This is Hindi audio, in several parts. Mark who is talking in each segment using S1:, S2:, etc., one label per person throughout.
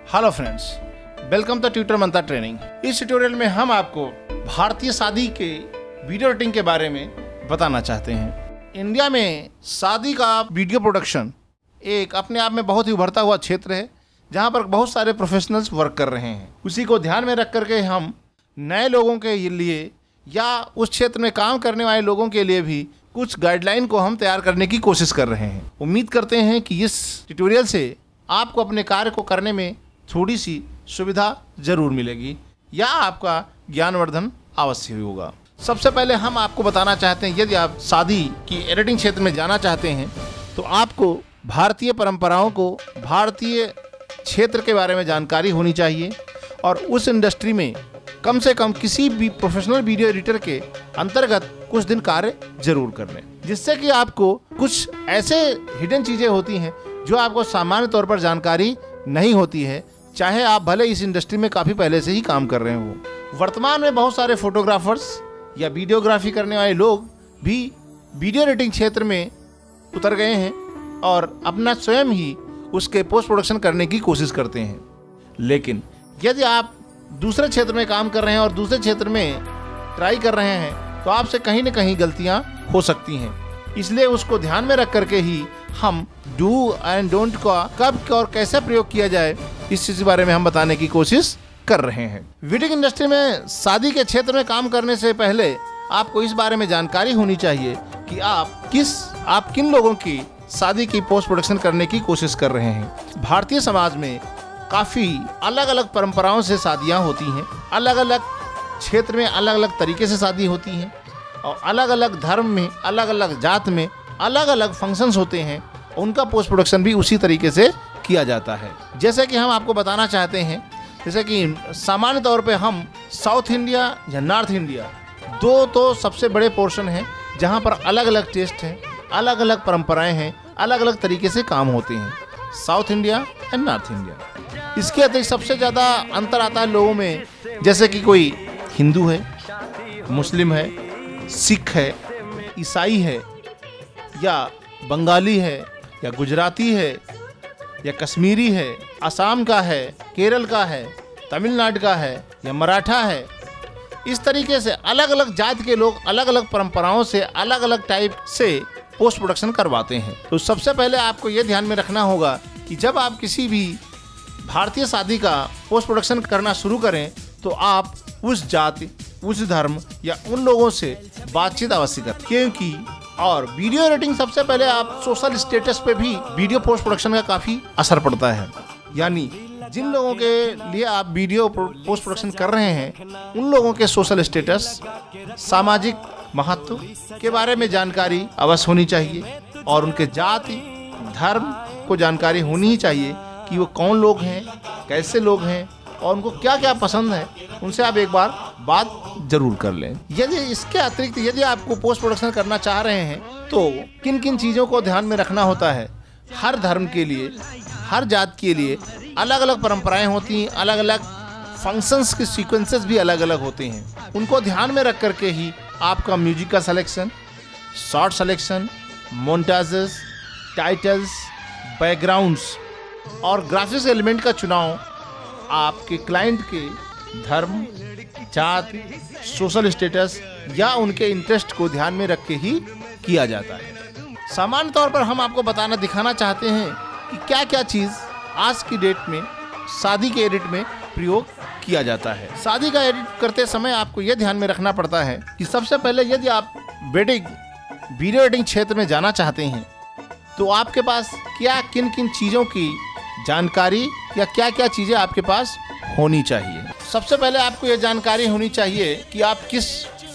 S1: Hello friends, welcome to tutor Mantra training. इस ट्यूटोरियल में हम आपको भारतीय शादी के वीडियो एडिटिंग के बारे में बताना चाहते हैं। इंडिया में शादी का वीडियो प्रोडक्शन एक अपने आप में बहुत ही उभरता हुआ क्षेत्र है, जहां पर बहुत सारे प्रोफेशनल्स वर्क कर रहे हैं। उसी को ध्यान में रख करके हम नए लोगों के लिए या उस क्षेत्र में काम करने वाले लोगों के लिए भी कुछ गाइडलाइन को हम तैयार करने की कोशिश कर रहे हैं। उम्मीद करते हैं कि इस ट्यूटोरियल से आपको अपने कार्य को करने में थोड़ी सी सुविधा जरूर मिलेगी या आपका ज्ञानवर्धन अवश्य होगा। सबसे पहले हम आपको बताना चाहते हैं, यदि आप शादी की एडिटिंग क्षेत्र में जाना चाहते हैं तो आपको भारतीय परंपराओं को, भारतीय क्षेत्र के बारे में जानकारी होनी चाहिए और उस इंडस्ट्री में कम से कम किसी भी प्रोफेशनल वीडियो एडिटर के अंतर्गत कुछ दिन कार्य जरूर कर लें, जिससे कि आपको कुछ ऐसे हिडन चीज़ें होती हैं जो आपको सामान्य तौर पर जानकारी नहीं होती है, चाहे आप भले इस इंडस्ट्री में काफ़ी पहले से ही काम कर रहे हो। वर्तमान में बहुत सारे फोटोग्राफर्स या वीडियोग्राफी करने वाले लोग भी वीडियो एडिटिंग क्षेत्र में उतर गए हैं और अपना स्वयं ही उसके पोस्ट प्रोडक्शन करने की कोशिश करते हैं। लेकिन यदि आप दूसरे क्षेत्र में काम कर रहे हैं और दूसरे क्षेत्र में ट्राई कर रहे हैं तो आपसे कहीं न कहीं गलतियां हो सकती हैं। इसलिए उसको ध्यान में रख करके ही हम डू एंड डोंट का कब और कैसे प्रयोग किया जाए, इस चीज़ के बारे में हम बताने की कोशिश कर रहे हैं। वीडियो इंडस्ट्री में शादी के क्षेत्र में काम करने से पहले आपको इस बारे में जानकारी होनी चाहिए कि आप किन लोगों की शादी की पोस्ट प्रोडक्शन करने की कोशिश कर रहे हैं। भारतीय समाज में काफ़ी अलग अलग परंपराओं से शादियाँ होती हैं, अलग अलग क्षेत्र में अलग अलग तरीके से शादी होती हैं और अलग अलग धर्म में, अलग अलग जात में अलग अलग फंक्शंस होते हैं। उनका पोस्ट प्रोडक्शन भी उसी तरीके से किया जाता है। जैसे कि हम आपको बताना चाहते हैं, जैसे कि सामान्य तौर पे हम साउथ इंडिया या नॉर्थ इंडिया दो तो सबसे बड़े पोर्शन हैं जहाँ पर अलग अलग टेस्ट हैं, अलग अलग परंपराएं हैं, अलग अलग तरीके से काम होते हैं, south India and north India. इसके अतिरिक्त सबसे ज़्यादा अंतर आता है लोगों में, जैसे कि कोई हिंदू है, मुस्लिम है, सिख है, ईसाई है या बंगाली है या गुजराती है या कश्मीरी है, असम का है, केरल का है, तमिलनाडु का है या मराठा है। इस तरीके से अलग अलग जात के लोग अलग अलग परंपराओं से अलग अलग टाइप से पोस्ट प्रोडक्शन करवाते हैं। तो सबसे पहले आपको ये ध्यान में रखना होगा कि जब आप किसी भी भारतीय शादी का पोस्ट प्रोडक्शन करना शुरू करें तो आप उस जाति, उस धर्म या उन लोगों से बातचीत अवश्य करें, क्योंकि और वीडियो एडिटिंग सबसे पहले आप सोशल स्टेटस पे भी वीडियो पोस्ट प्रोडक्शन का काफ़ी असर पड़ता है। यानी जिन लोगों के लिए आप वीडियो पोस्ट प्रोडक्शन कर रहे हैं उन लोगों के सोशल स्टेटस, सामाजिक महत्व के बारे में जानकारी अवश्य होनी चाहिए और उनके जाति, धर्म को जानकारी होनी ही चाहिए कि वो कौन लोग हैं, कैसे लोग हैं और उनको क्या क्या पसंद है। उनसे आप एक बार बात जरूर कर लें। यदि इसके अतिरिक्त यदि आपको पोस्ट प्रोडक्शन करना चाह रहे हैं तो किन किन चीज़ों को ध्यान में रखना होता है। हर धर्म के लिए, हर जात के लिए अलग अलग परंपराएं होती हैं, अलग अलग फंक्शंस के सीक्वेंसेस भी अलग अलग होते हैं। उनको ध्यान में रख करके ही आपका म्यूजिक का selection, short selection, montages, titles, backgrounds और ग्राफिक्स एलिमेंट का चुनाव आपके क्लाइंट के धर्म, जात, सोशल स्टेटस या उनके इंटरेस्ट को ध्यान में रख के ही किया जाता है। सामान्य तौर पर हम आपको दिखाना चाहते हैं कि क्या क्या चीज़ आज की डेट में शादी के एडिट में प्रयोग किया जाता है। शादी का एडिट करते समय आपको यह ध्यान में रखना पड़ता है कि सबसे पहले यदि आप वेडिंग वीडियो एडिटिंग क्षेत्र में जाना चाहते हैं तो आपके पास क्या किन किन चीज़ों की जानकारी या क्या क्या चीज़ें आपके पास होनी चाहिए। सबसे पहले आपको ये जानकारी होनी चाहिए कि आप किस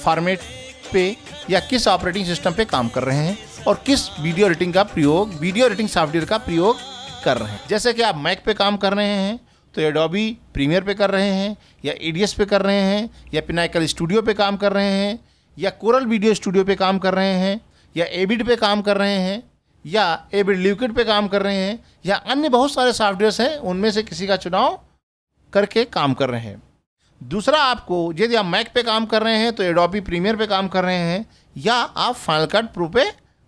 S1: फॉर्मेट पे या किस ऑपरेटिंग सिस्टम पे काम कर रहे हैं और किस वीडियो एडिटिंग सॉफ्टवेयर का प्रयोग कर रहे हैं। जैसे कि आप मैक पे काम कर रहे हैं तो एडोबी प्रीमियर पे कर रहे हैं या एडीएस पे कर रहे हैं या पिनाकल स्टूडियो पे काम कर रहे हैं या कोरल वीडियो स्टूडियो पे काम कर रहे हैं या एविड पे काम कर रहे हैं या एविड लिक्विड पे काम कर रहे हैं या अन्य बहुत सारे सॉफ्टवेयर्स हैं, उनमें से किसी का चुनाव करके काम कर रहे हैं। दूसरा, आपको यदि आप मैक पे काम कर रहे हैं तो एडोबी प्रीमियर पे काम कर रहे हैं या आप फाइनल कट प्रो पे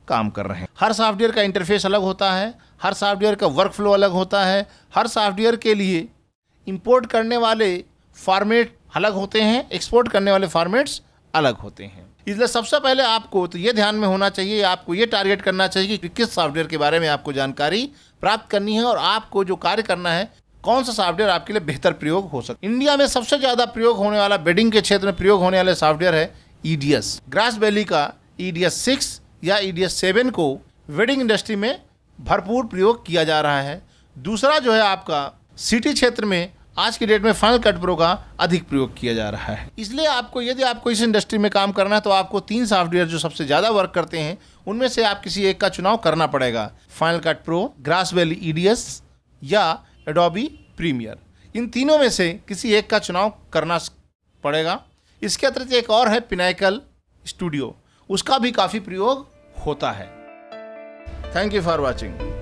S1: काम कर रहे हैं। हर सॉफ्टवेयर का इंटरफेस अलग होता है, हर सॉफ्टवेयर का वर्क फ्लो अलग होता है, हर सॉफ्टवेयर के लिए इंपोर्ट करने वाले फॉर्मेट अलग होते हैं, एक्सपोर्ट करने वाले फॉर्मेट्स अलग होते हैं। इसलिए सबसे पहले आपको तो ये ध्यान में होना चाहिए, आपको ये टारगेट करना चाहिए कि किस सॉफ्टवेयर के बारे में आपको जानकारी प्राप्त करनी है और आपको जो कार्य करना है कौन सा सॉफ्टवेयर आपके लिए बेहतर प्रयोग हो सकता है। इंडिया में सबसे ज़्यादा प्रयोग होने वाला बेडिंग के क्षेत्र में प्रयोग होने वाले सॉफ्टवेयर है EDS। ग्रास वैली का EDS 6 या EDS 7 को वेडिंग इंडस्ट्री में भरपूर प्रयोग किया जा रहा है। दूसरा जो है आपका सिटी क्षेत्र में आज की डेट में फाइनल कट प्रो का अधिक प्रयोग किया जा रहा है। इसलिए आपको यदि आपको इस इंडस्ट्री में काम करना है तो आपको 3 सॉफ्टवेयर जो सबसे ज़्यादा वर्क करते हैं उनमें से आप किसी एक का चुनाव करना पड़ेगा। Final cut pro, grass valley EDS या एडोबी प्रीमियर, इन तीनों में से किसी एक का चुनाव करना पड़ेगा। इसके अतिरिक्त एक और है पिनाकल स्टूडियो, उसका भी काफ़ी प्रयोग होता है। Thank you for watching.